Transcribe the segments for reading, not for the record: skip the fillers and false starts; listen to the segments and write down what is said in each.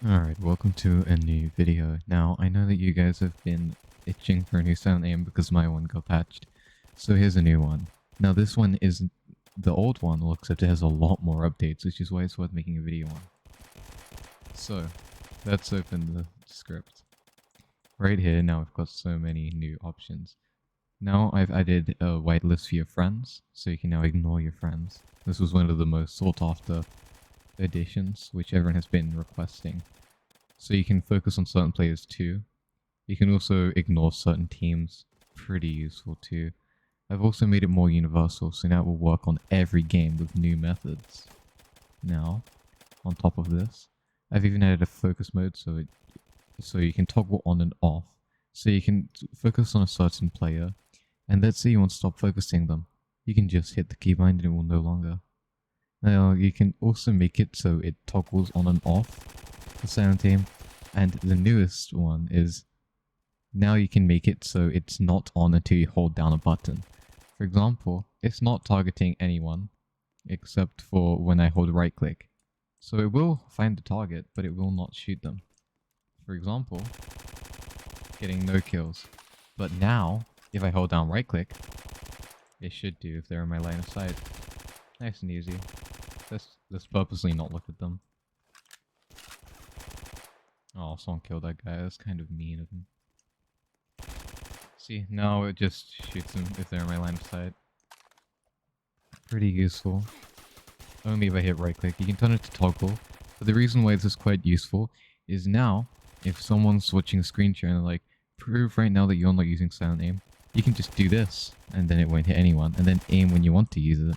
Alright, welcome to a new video. Now, I know that you guys have been itching for a new sound name because my one got patched. So here's a new one. Now this one is the old one, except it has a lot more updates, which is why it's worth making a video on. So, let's open the script. Right here, now I've got so many new options. Now I've added a whitelist for your friends, so you can now ignore your friends. This was one of the most sought after additions, which everyone has been requesting. So you can focus on certain players too. You can also ignore certain teams. Pretty useful too. I've also made it more universal, so now it will work on every game with new methods. Now, on top of this, I've even added a focus mode so you can toggle on and off. So you can focus on a certain player, and let's say you want to stop focusing them. You can just hit the keybind and it will no longer. Now, you can also make it so it toggles on and off the sound team, and the newest one is now you can make it so it's not on until you hold down a button. For example, it's not targeting anyone except for when I hold right click. So it will find the target, but it will not shoot them. For example, getting no kills. But now, if I hold down right click, it should do if they're in my line of sight. Nice and easy. Let's purposely not look at them. Oh, someone killed that guy. That's kind of mean of him. See, now it just shoots them if they're in my line of sight. Pretty useful. Only if I hit right click. You can turn it to toggle. But the reason why this is quite useful is now, if someone's watching a screen share and they're like, prove right now that you're not using silent aim, you can just do this, and then it won't hit anyone, and then aim when you want to use it.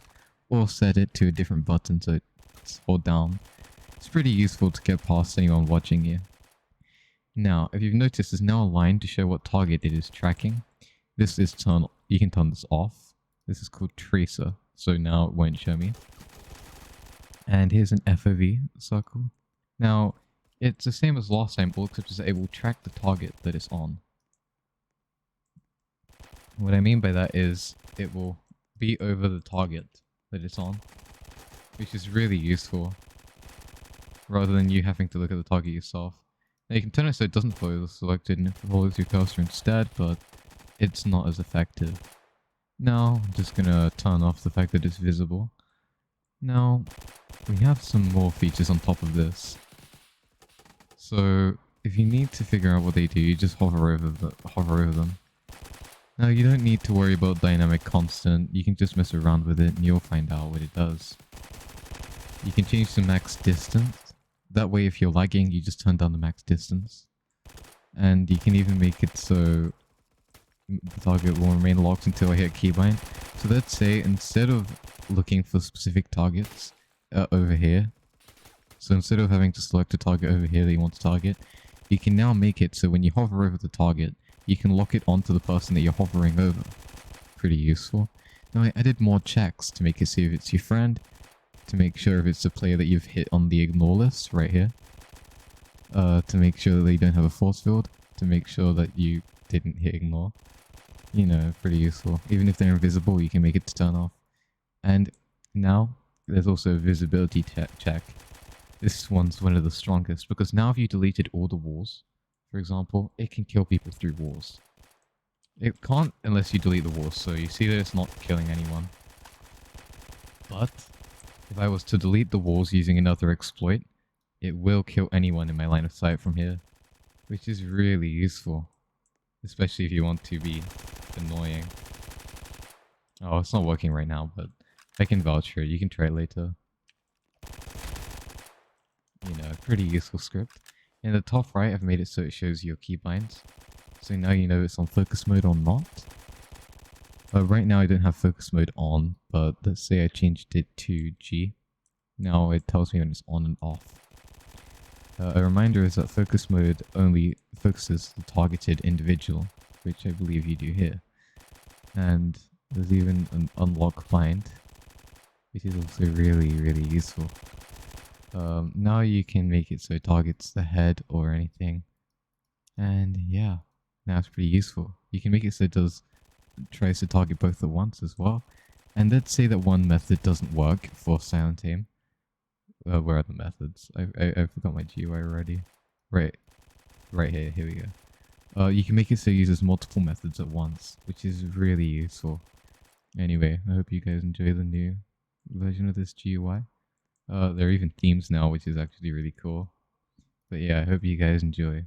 Or set it to a different button so it's hold down. It's pretty useful to get past anyone watching you. Now, if you've noticed, there's now a line to show what target it is tracking. This is you can turn this off. This is called tracer, so now it won't show me. And here's an FOV circle. Now, it's the same as last time, except it will track the target that it's on. What I mean by that is it will be over the target that it's on, which is really useful, rather than you having to look at the target yourself. Now you can turn it so it doesn't follow the selected and it follows your cursor instead, but it's not as effective. Now I'm just gonna turn off the fact that it's visible. Now we have some more features on top of this. So if you need to figure out what they do, you just hover over them. Now you don't need to worry about dynamic constant, you can just mess around with it and you'll find out what it does. You can change the max distance, that way if you're lagging you just turn down the max distance. And you can even make it so the target will remain locked until I hit keybind. So let's say instead of looking for specific targets over here, so instead of having to select a target over here that you want to target, you can now make it so when you hover over the target, you can lock it onto the person that you're hovering over. Pretty useful. Now I added more checks to make it see if it's your friend, to make sure if it's the player that you've hit on the ignore list right here, to make sure that they don't have a force field, to make sure that you didn't hit ignore. You know, pretty useful. Even if they're invisible, you can make it to turn off. And now there's also a visibility check. This one's one of the strongest because now if you deleted all the walls, for example, it can kill people through walls. It can't unless you delete the walls, so you see that it's not killing anyone. But if I was to delete the walls using another exploit, it will kill anyone in my line of sight from here, which is really useful, especially if you want to be annoying. Oh, it's not working right now, but I can vouch for it. You can try it later. You know, pretty useful script. In the top right, I've made it so it shows your keybinds. So now you know it's on focus mode or not. Right now I don't have focus mode on, but let's say I changed it to G. Now it tells me when it's on and off. A reminder is that focus mode only focuses the targeted individual, which I believe you do here. And there's even an unlock find, which is also really, really useful. Now you can make it so it targets the head or anything. And yeah, now it's pretty useful. You can make it so it tries to target both at once as well. And let's say that one method doesn't work for silent aim. Where are the methods? I forgot my GUI already. Right, right here. Here we go. You can make it so it uses multiple methods at once, which is really useful. Anyway, I hope you guys enjoy the new version of this GUI. There are even themes now, which is actually really cool. But yeah, I hope you guys enjoy.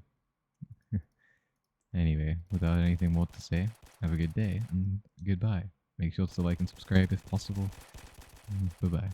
Anyway, without anything more to say, have a good day and goodbye. Make sure to like and subscribe if possible. Bye bye.